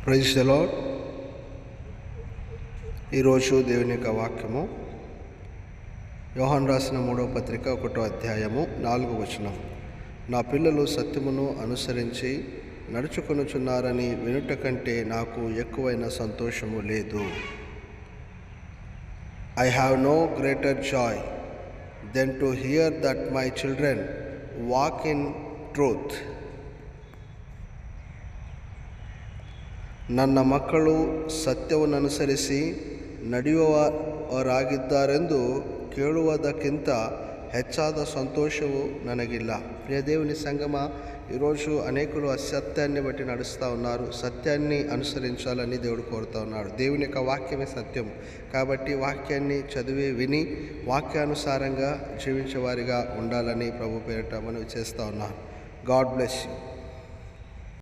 Praise the lord. ఈరోజు దేవుని యొక్క వాక్యము యోహాను రాసిన 3వ పత్రిక 1వ అధ్యాయము 4వ వచనం. నా పిల్లలు సత్యమును అనుసరించి నడుచుకొనుచున్నారని వినుట కంటే నాకు ఎక్కువైన సంతోషము లేదు. I have no greater joy than to hear that my children walk in truth. ನನ್ನ ಮಕ್ಕಳು ಸತ್ಯವನ್ನು ಅನುಸರಿಸಿ ನಡೆಯುವವರಾಗಿದ್ದಾರೆಂದು ಕೇಳುವುದಕ್ಕಿಂತ ಹೆಚ್ಚಾದ సంతోషము ನನಗಿಲ್ಲ. ప్రియ దేవుని సంగమ, ఈరోజు అనేకులు అసత్యాన్ని బట్టి నడుస్తూ ఉన్నారు. సత్యాన్ని అనుసరించాలని దేవుడు కోరుతూ ఉన్నాడు. దేవుని యొక్క వాక్యమే సత్యం కాబట్టి వాక్యాన్ని చదివి విని వాక్యానుసారంగా జీవించేవారిగా ఉండాలని ప్రభు పేరిట మనవి చేస్తూ ఉన్నాను. God bless you.